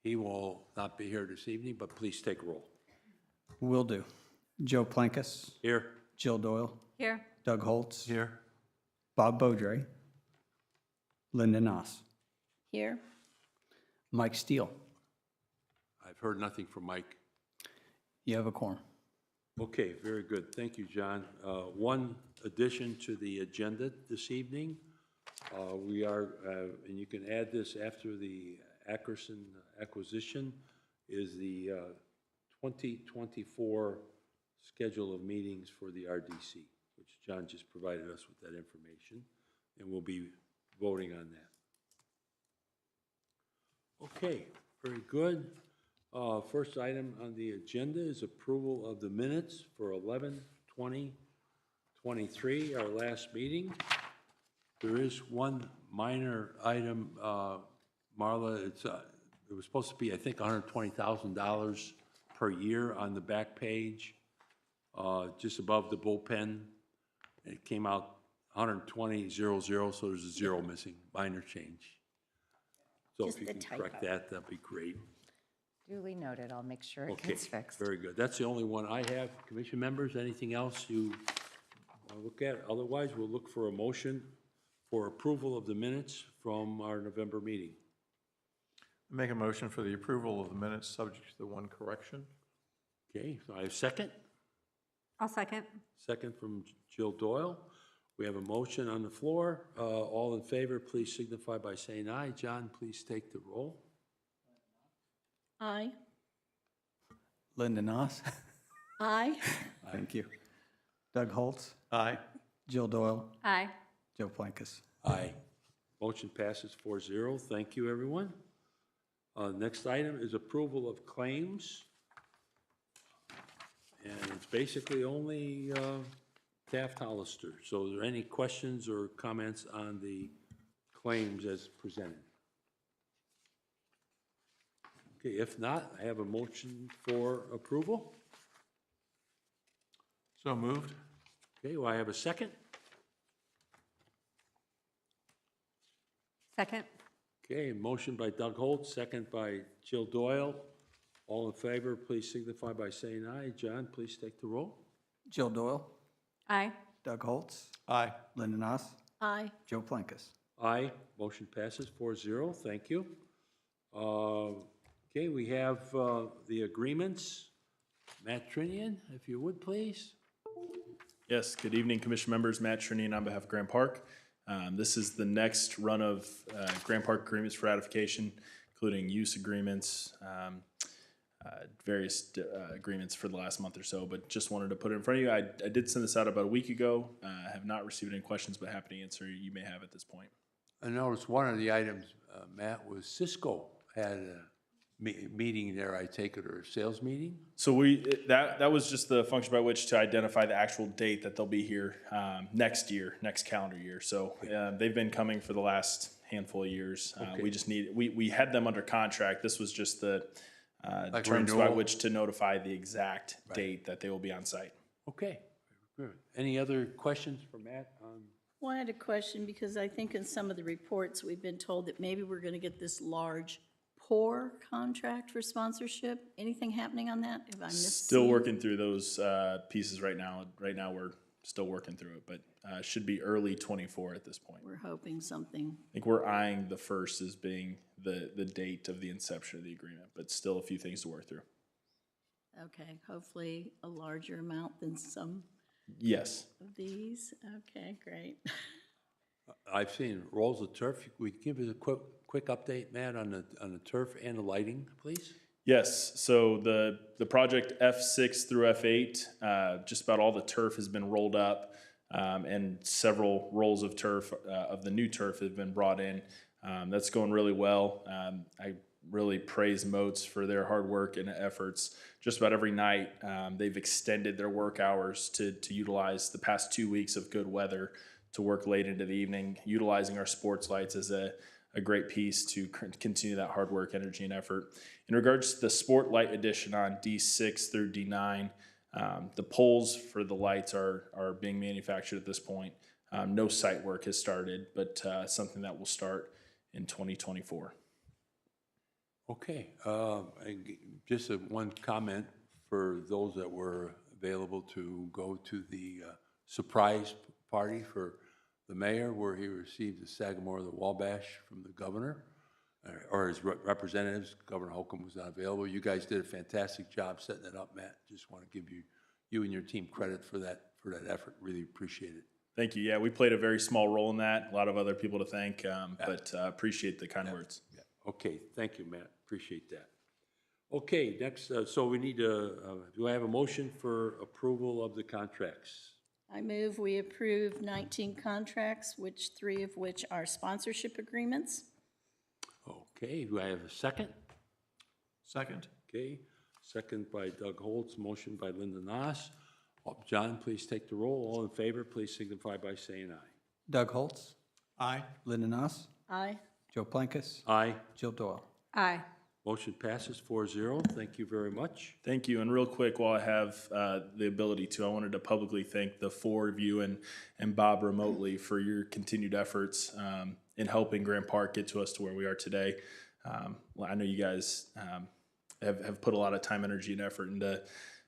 He will not be here this evening, but please take roll. Will do. Joe Plankus, Here. Jill Doyle, Here. Doug Holtz, Here. Bob Beaudry, Linda Noss, Here. Mike Steele. I've heard nothing from Mike. You have a quorum. Okay, very good. Thank you, John. One addition to the agenda this evening. We are, and you can add this after the Ackerson acquisition, is the 2024 schedule of meetings for the RDC, which John just provided us with that information, and we'll be voting on that. Okay, very good. First item on the agenda is approval of the minutes for 11/20/23, our last meeting. There is one minor item, Marla. It was supposed to be, I think, $120,000 per year on the back page, just above the bullpen. It came out 120,000, so there's a zero missing, minor change. So Just if you the can typo. correct that, that'd be great. Duly noted. I'll make sure it Okay, gets fixed. very good. That's the only one I have. Commission members, anything else you want to look at? Otherwise, we'll look for a motion for approval of the minutes from our November meeting. Make a motion for the approval of the minutes, subject to the one correction. Okay, so I have a second. I'll second. Second from Jill Doyle. We have a motion on the floor. All in favor, please signify by saying aye. John, please take the roll. Aye. Linda Noss. Aye. Thank you. Doug Holtz, Aye. Jill Doyle, Aye. Joe Plankus. Aye. Motion passes 4-0. Thank you, everyone. Next item is approval of claims. And it's basically only Taft-Hollister. So are there any questions or comments on the claims as presented? Okay, if not, I have a motion for approval. So moved. Okay, do I have a second? Second. Okay, motion by Doug Holt, second by Jill Doyle. All in favor, please signify by saying aye. John, please take the roll. Jill Doyle, Aye. Doug Holtz, Aye. Linda Noss, Aye. Joe Plankus. Aye, motion passes 4-0. Thank you. Okay, we have the agreements. Matt Trinian, if you would, please. Yes, good evening, Commission members. Matt Trinian on behalf of Grand Park. This is the next run of Grand Park agreements for ratification, including use agreements, various agreements for the last month or so, but just wanted to put it in front of you. I did send this out about a week ago. I have not received any questions, but happy to answer you may have at this point. I noticed one of the items, Matt, was Cisco had a meeting there, I take it, or a sales meeting? So that was just the function by which to identify the actual date that they'll be here next year, next calendar year. So they've been coming for the last handful of years. Okay. We just we had them under contract. This was just the Like terms by renewal? which to notify the exact date that they will be on site. Okay, very good. Any other questions for Matt on? Well, I had a question because I think in some of the reports, we've been told that maybe we're going to get this large POR contract for sponsorship. Anything happening on that? Have I missed? Still seeing? working through those pieces right now. Right now, we're still working through it, but should be early 24 at this point. We're hoping something. I think we're eyeing the first as being the date of the inception of the agreement, but still a few things to work through. Okay, hopefully a larger amount than some Yes. of these. Okay, great. I've seen rolls of turf. We give us a quick update, Matt, on the turf and the lighting, please? Yes, so the project F6 through F8, just about all the turf has been rolled up, and several rolls of turf, of the new turf have been brought in. That's going really well. I really praise Moats for their hard work and efforts. Just about every night, they've extended their work hours to utilize the past 2 weeks of good weather to work late into the evening, utilizing our sports lights as a great piece to continue that hard work, energy, and effort. In regards to the sport light addition on D6 through D9, the poles for the lights are being manufactured at this point. No site work has started, but something that will start in 2024. Okay, just one comment for those that were available to go to the surprise party for the mayor, where he received the Sagamore of the Wabash from the governor, or his representatives. Governor Holcomb was not available. You guys did a fantastic job setting it up, Matt. Just want to give you and your team credit for that effort. Really appreciate it. Thank you. Yeah, we played a very small role in that. A lot of other people to thank, but appreciate the kind words. Yeah. Okay, thank you, Matt. Appreciate that. Okay, next, so we need to, do I have a motion for approval of the contracts? I move we approve 19 contracts, which 3 of which are sponsorship agreements. Okay, do I have a second? Second. Okay, second by Doug Holtz, motion by Linda Noss. John, please take the roll. All in favor, please signify by saying aye. Doug Holtz, Aye. Linda Noss, Aye. Joe Plankus, Aye. Jill Doyle. Aye. Motion passes 4-0. Thank you very much. Thank you. And real quick, while I have the ability to, I wanted to publicly thank the 4 of you and Bob remotely for your continued efforts in helping Grant Park get to us to where we are today. I know you guys have put a lot of time, energy, and effort into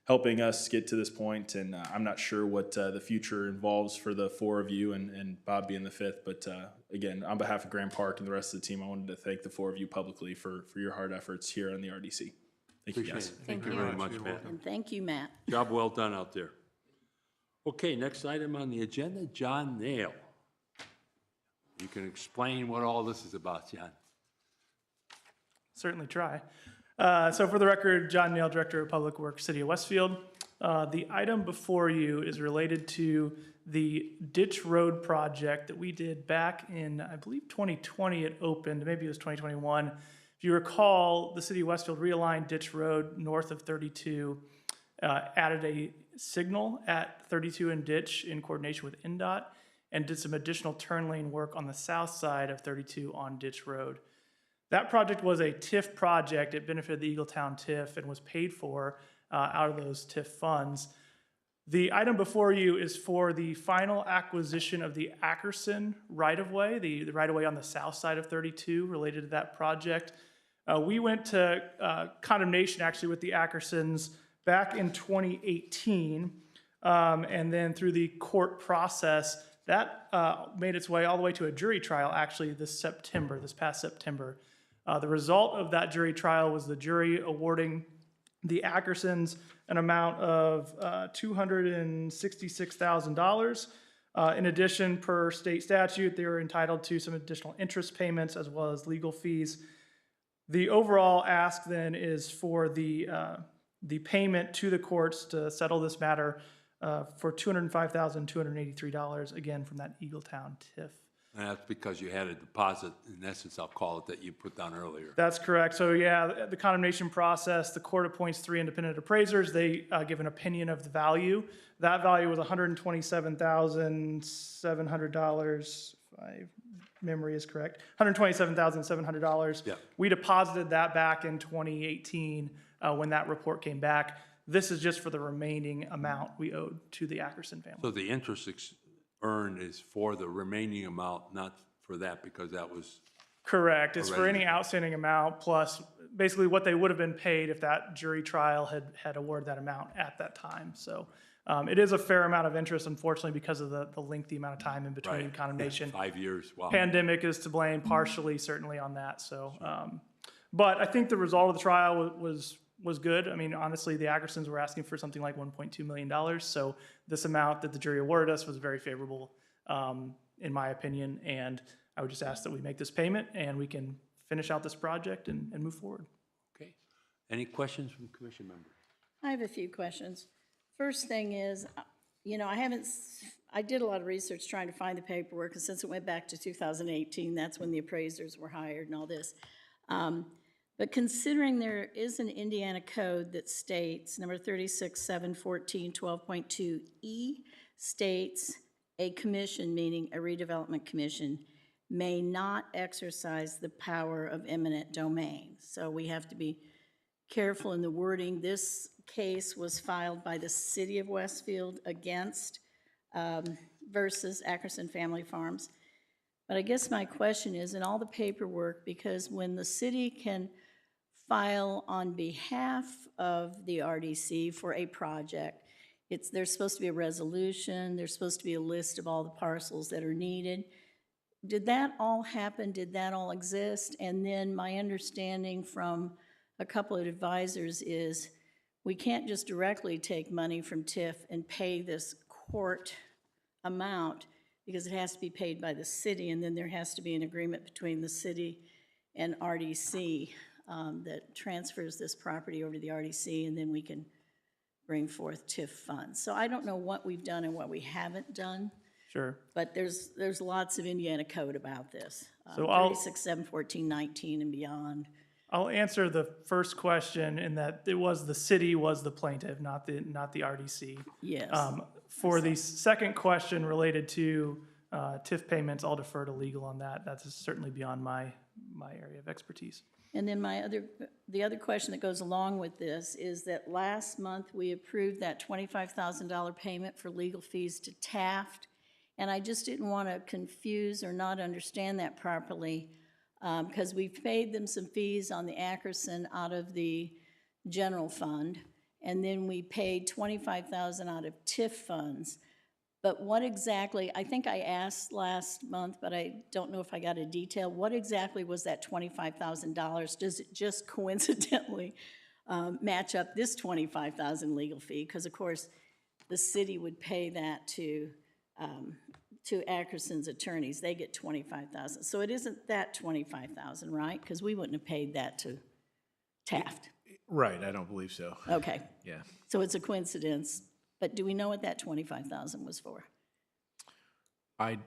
helping us get to this point, and I'm not sure what the future involves for the 4 of you and Bob being the 5th, but again, on behalf of Grand Park and the rest of the team, I wanted to thank the 4 of you publicly for your hard efforts here on the RDC. Thank you, Appreciate guys. it. Thank you you. very much, Matt. And thank you, Matt. Job well done out there. Okay, next item on the agenda, John Nail. You can explain what all this is about, John. Certainly try. So for the record, John Nail, Director of Public Works, City of Westfield. The item before you is related to the Ditch Road project that we did back in, I believe, 2020 it opened, maybe it was 2021. If you recall, the City of Westfield realigned Ditch Road north of 32, added a signal at 32 and Ditch in coordination with NDOT, and did some additional turn lane work on the south side of 32 on Ditch Road. That project was a TIF project. It benefited the Eagletown TIF and was paid for out of those TIF funds. The item before you is for the final acquisition of the Ackerson right-of-way, the right-of-way on the south side of 32 related to that project. We went to condemnation actually with the Ackersons back in 2018, and then through the court process, that made its way all the way to a jury trial actually this past September. The result of that jury trial was the jury awarding the Ackersons an amount of $266,000. In addition, per state statute, they were entitled to some additional interest payments as well as legal fees. The overall ask then is for the payment to the courts to settle this matter for $205,283, again, from that Eagletown TIF. And that's because you had a deposit, in essence, I'll call it, that you put down earlier. That's correct. So yeah, the condemnation process, the court appoints 3 independent appraisers. They give an opinion of the value. That value was $127,700, if my memory is correct, $127,700. Yeah. We deposited that back in 2018 when that report came back. This is just for the remaining amount we owed to the Ackerson family. So the interest earned is for the remaining amount, not for that, because that was, Correct. It's for Already. any outstanding amount plus basically what they would have been paid if that jury trial had awarded that amount at that time. So it is a fair amount of interest, unfortunately, because of the lengthy amount of time in between right, condemnation. 5 years, wow. Pandemic is to blame partially, certainly on that. So, but I think the result of the trial was good. I mean, honestly, the Ackersons were asking for something like $1.2 million. So this amount that the jury awarded us was very favorable, in my opinion. And I would just ask that we make this payment and we can finish out this project and move forward. Okay. Any questions from commission members? I have a few questions. First thing is, you know, I did a lot of research trying to find the paperwork, and since it went back to 2018, that's when the appraisers were hired and all this. But considering there is an Indiana code that states, number 36714 12.2E states a commission, meaning a redevelopment commission, may not exercise the power of eminent domain. So we have to be careful in the wording. This case was filed by the City of Westfield against versus Ackerson Family Farms. But I guess my question is, in all the paperwork, because when the city can file on behalf of the RDC for a project. There's supposed to be a resolution, there's supposed to be a list of all the parcels that are needed. Did that all happen? Did that all exist? And then my understanding from a couple of advisors is we can't just directly take money from TIF and pay this court amount because it has to be paid by the city, and then there has to be an agreement between the city and RDC that transfers this property over to the RDC, and then we can bring forth TIF funds. So I don't know what we've done and what we haven't done, Sure. but there's lots of Indiana code about this. So I'll- 36, 7, 14, 19, and beyond. I'll answer the first question in that it was the city was the plaintiff, not the RDC. Yes. For the second question related to TIF payments, I'll defer to legal on that. That's certainly beyond my area of expertise. And then the other question that goes along with this is that last month we approved that $25,000 payment for legal fees to Taft, and I just didn't want to confuse or not understand that properly, because we've paid them some fees on the Ackerson out of the general fund, and then we paid $25,000 out of TIF funds. But what exactly, I think I asked last month, but I don't know if I got a detail. What exactly was that $25,000? Does it just coincidentally match up this $25,000 legal fee? Because of course, the city would pay that to Ackerson's attorneys. They get $25,000. So it isn't that $25,000, right? Because we wouldn't have paid that to Taft. Right, I don't believe so. Okay. Yeah. So it's a coincidence. But do we know what that $25,000 was for? I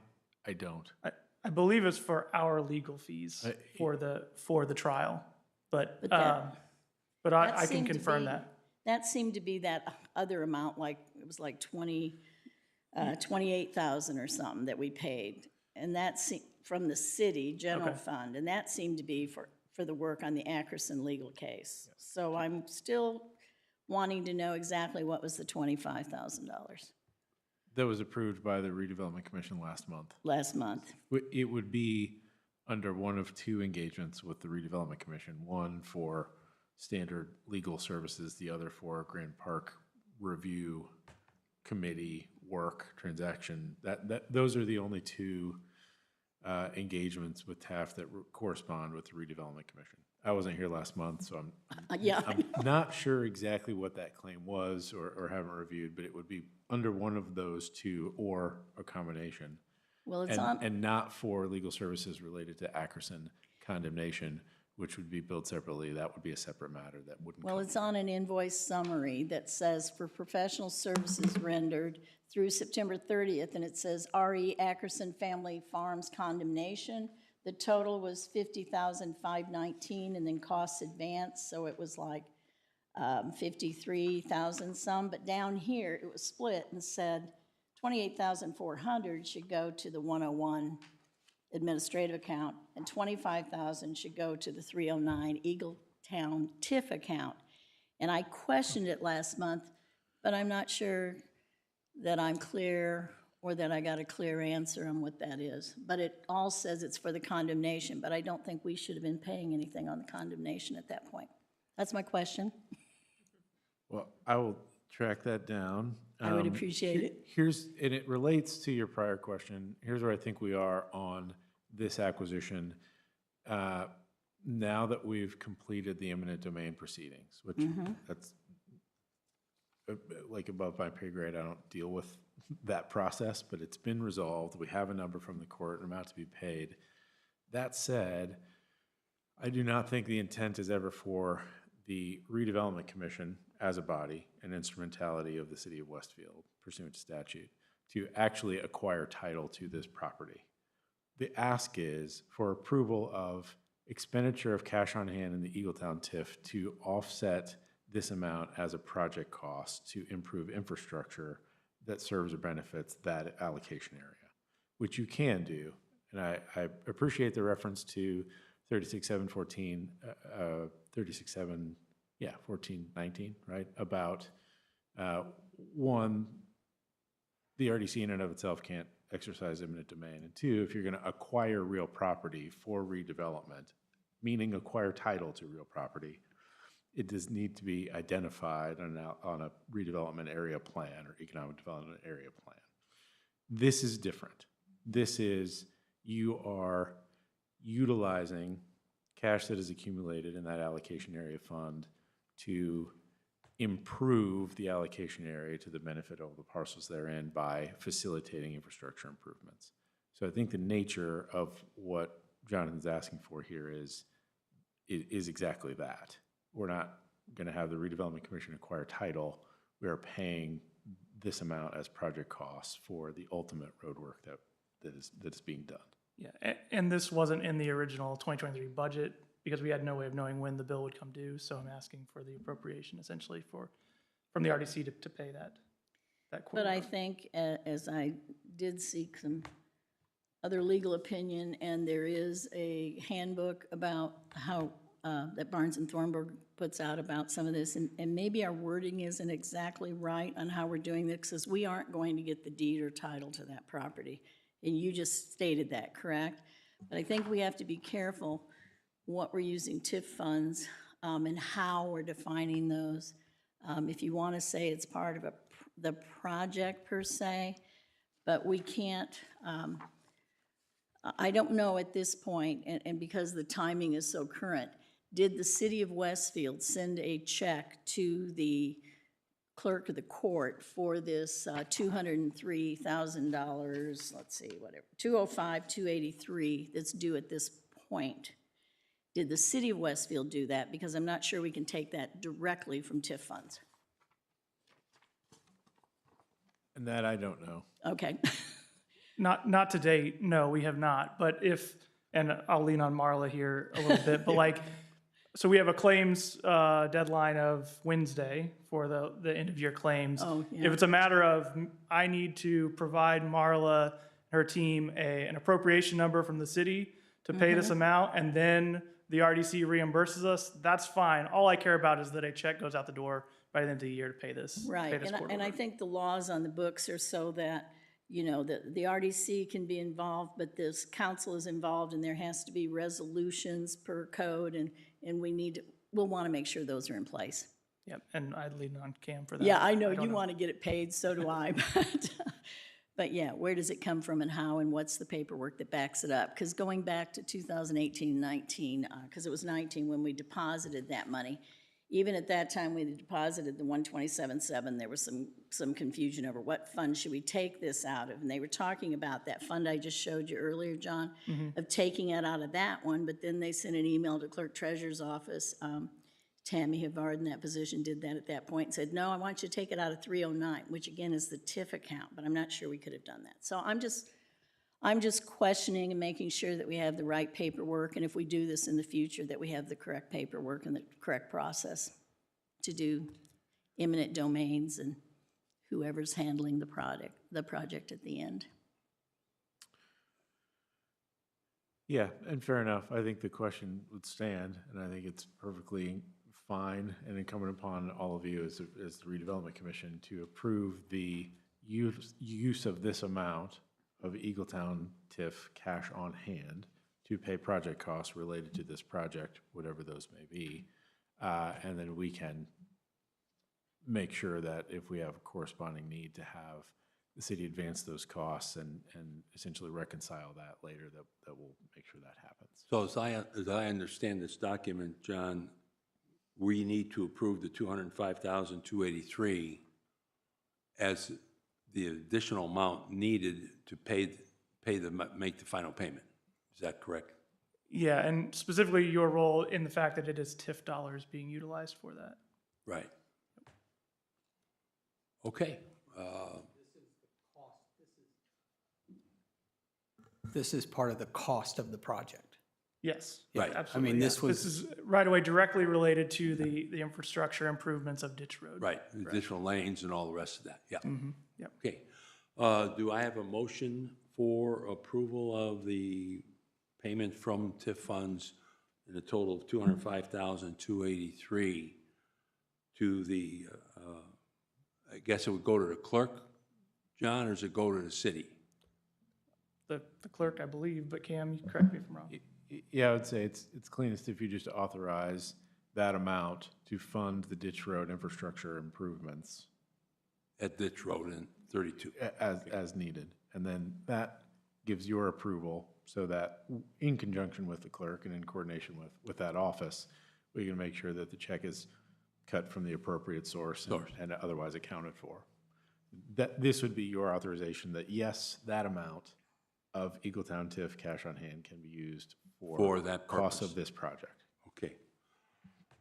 don't. I believe it's for our legal fees for the trial, but that I can seemed to confirm be- that. That seemed to be that other amount, like, it was like 28,000 or something that we paid. And that's from the city general Okay. fund, and that seemed to be for the work on the Ackerson legal case. So I'm still wanting to know exactly what was the $25,000 That was approved by the Redevelopment Commission last month. last month. It would be under one of two engagements with the Redevelopment Commission, one for standard legal services, the other for Grand Park review committee work transaction. Those are the only two engagements with TAF that correspond with the Redevelopment Commission. I wasn't here last month, so I'm not sure exactly what that claim was or haven't reviewed, but it would be under one of those two or a combination. Well, it's on. And not for legal services related to Ackerson condemnation, which would be billed separately. That would be a separate matter that wouldn't. Well, it's on an invoice summary that says for professional services rendered through September 30th, and it says R.E. Ackerson Family Farms condemnation. The total was $50,519, and then costs advanced, so it was like $53,000 some. But down here, it was split and said $28,400 should go to the 101 administrative account, and $25,000 should go to the 309 Eagletown TIF account. And I questioned it last month, but I'm not sure that I'm clear or that I got a clear answer on what that is. But it all says it's for the condemnation, but I don't think we should have been paying anything on the condemnation at that point. That's my question. Well, I will track that down. I would appreciate it. And it relates to your prior question. Here's where I think we are on this acquisition. Now that we've completed the eminent domain proceedings, which that's like above my pay grade, I don't deal with that process, but it's been resolved. We have a number from the court, an amount to be paid. That said, I do not think the intent is ever for the Redevelopment Commission as a body, an instrumentality of the city of Westfield pursuant to statute, to actually acquire title to this property. The ask is for approval of expenditure of cash on hand in the Eagletown TIF to offset this amount as a project cost to improve infrastructure that serves or benefits that allocation area, which you can do. And I appreciate the reference to 36.714, 1419, right? About one, the RDC in and of itself can't exercise eminent domain. And two, if you're going to acquire real property for redevelopment, meaning acquire title to real property, it does need to be identified on a redevelopment area plan or economic development area plan. This is different. This is, you are utilizing cash that is accumulated in that allocation area fund to improve the allocation area to the benefit of the parcels therein by facilitating infrastructure improvements. So I think the nature of what Jonathan's asking for here is exactly that. We're not going to have the Redevelopment Commission acquire title. We are paying this amount as project costs for the ultimate road work that is being done. Yeah, and this wasn't in the original 2023 budget because we had no way of knowing when the bill would come due. So I'm asking for the appropriation essentially from the RDC to pay that quarter. But I think, as I did seek some other legal opinion, and there is a handbook about how, that Barnes and Thornburg puts out about some of this, and maybe our wording isn't exactly right on how we're doing this, because we aren't going to get the deed or title to that property. And you just stated that, correct? But I think we have to be careful what we're using TIF funds and how we're defining those. If you want to say it's part of the project per se, but we can't, I don't know at this point, and because the timing is so current, did the city of Westfield send a check to the clerk of the court for this $203,000, let's see, whatever, 205,283 that's due at this point? Did the city of Westfield do that? Because I'm not sure we can take that directly from TIF funds. And that I don't know. Okay. Not to date, no, we have not. But if, and I'll lean on Marla here a little bit, but like, so we have a claims deadline of Wednesday for the end of year claims. Oh, yeah. If it's a matter of I need to provide Marla and her team an appropriation number from the city to pay this amount, and then the RDC reimburses us, that's fine. All I care about is that a check goes out the door by the end of the year to pay this. Right, pay this quarter and I over. think the laws on the books are so that, you know, the RDC can be involved, but this council is involved, and there has to be resolutions per code, and we'll want to make sure those are in place. Yep, and I'd lean on Cam for that. Yeah, I know don't you want to get it paid, so do I, but yeah, where does it come from and how, and what's the paperwork that backs it up? Because going back to 2018-19, because it was 19 when we deposited that money, even at that time we deposited the 127.7, there was some confusion over what fund should we take this out of, and they were talking about that fund I just showed you earlier, John, of taking it out of that one, but then they sent an email to Clerk Treasurer's office. Tammy Havard in that position did that at that point and said, no, I want you to take it out of 309, which again is the TIF account, but I'm not sure we could have done that. So I'm just questioning and making sure that we have the right paperwork, and if we do this in the future, that we have the correct paperwork and the correct process to do eminent domains and whoever's handling the project at the end. Yeah, and fair enough. I think the question would stand, and I think it's perfectly fine and incumbent upon all of you as the Redevelopment Commission to approve the use of this amount of Eagletown TIF cash on hand to pay project costs related to this project, whatever those may be. And then we can make sure that if we have a corresponding need to have the city advance those costs and essentially reconcile that later, that will make sure that happens. So as I understand this document, John, we need to approve the $205,283 as the additional amount needed to make the final payment. Is that correct? Yeah, and specifically your role in the fact that it is TIF dollars being utilized for that. Right. Okay. This is part of the cost of the project. Yes. Right. Absolutely. I mean, this yes. was- This is right away directly related to the infrastructure improvements of Ditch Road. Right, additional lanes and all the rest of that, yeah. Yep. Okay. Do I have a motion for approval of the payment from TIF funds in a total of $205,283 to the, I guess it would go to the clerk, John, or does it go to the city? The clerk, I believe, but Cam, you correct me if I'm wrong. Yeah, I would say it's cleanest if you just authorize that amount to fund the ditch road infrastructure improvements At Ditch Road and 32. as needed. And then that gives your approval so that in conjunction with the clerk and in coordination with that office, we can make sure that the check is cut from the appropriate source and otherwise accounted for. That this would be your authorization that yes, that amount of Eagletown TIF cash on hand can be used For that cost purpose. of this project. Okay.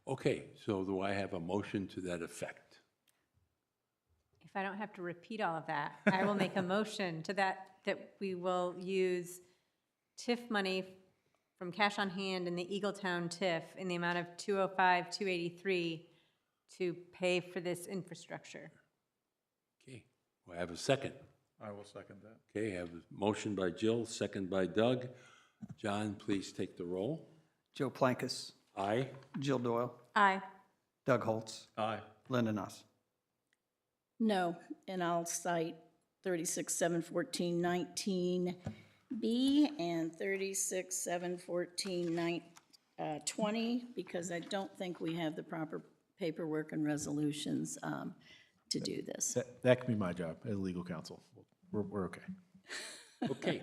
Okay, so do I have a motion to that effect? If I don't have to repeat all of that, I will make a motion to that we will use TIF money from cash on hand in the Eagletown TIF in the amount of 205, 283 to pay for this infrastructure. Okay, we have a second. I will second that. Okay, I have a motion by Jill, second by Doug. John, please take the roll. Joe Plankus, Aye. Jill Doyle, Aye. Doug Holtz, Aye. Linda Nuss. No, and I'll cite 36-7-14-19B and 36-7-14-20, because I don't think we have the proper paperwork and resolutions to do this. That can be my job as legal counsel. We're okay. Okay,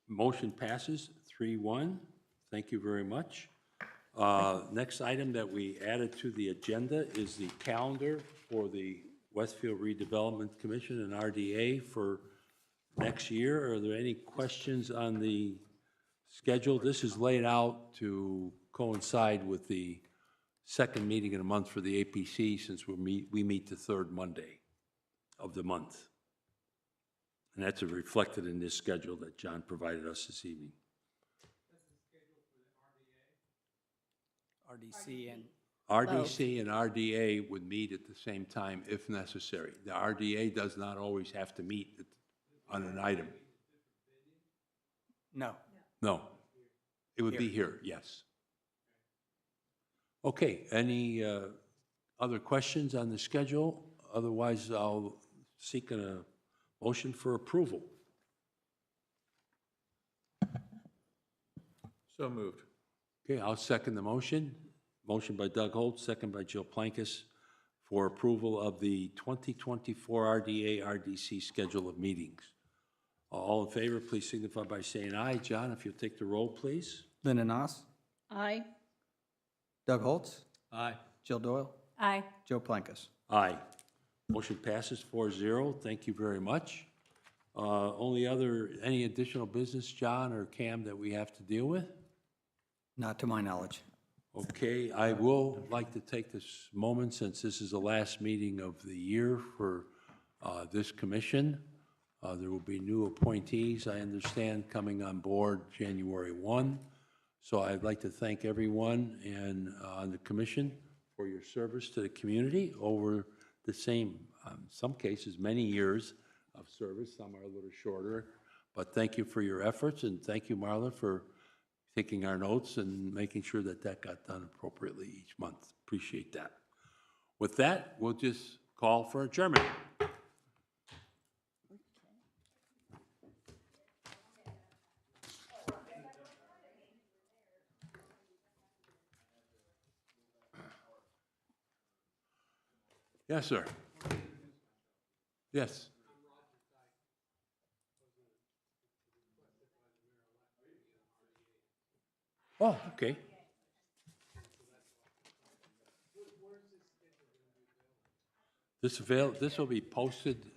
motion passes 3-1. Thank you very much. Next item that we added to the agenda is the calendar for the Westfield Redevelopment Commission and RDA for next year. Are there any questions on the schedule? This is laid out to coincide with the second meeting in a month for the APC, since we meet the third Monday of the month. And that's reflected in this schedule that John provided us this evening. RDC and RDC and RDA would meet at the same time if necessary. The RDA does not always have to meet on an item. no. No, it would be here, yes. Okay, any other questions on the schedule? Otherwise, I'll seek a motion for approval. So moved. Okay, I'll second the motion. Motion by Doug Holt, second by Jill Plankus for approval of the 2024 RDA RDC schedule of meetings. All in favor, please signify by saying aye. John, if you'll take the roll, please. Linda Nuss, Aye. Doug Holtz, Aye. Jill Doyle, Aye. Joe Plankus. Aye. Motion passes 4-0. Thank you very much. Any additional business, John or Cam, that we have to deal with? Not to my knowledge. Okay, I will like to take this moment, since this is the last meeting of the year for this commission. There will be new appointees, I understand, coming on board January 1. So I'd like to thank everyone and on the commission for your service to the community over the same, some cases, many years of service. Some are a little shorter, but thank you for your efforts, and thank you, Marla, for taking our notes and making sure that that got done appropriately each month. Appreciate that. With that, we'll just call for adjournment. Yes, sir. Yes. Oh, okay. This will be posted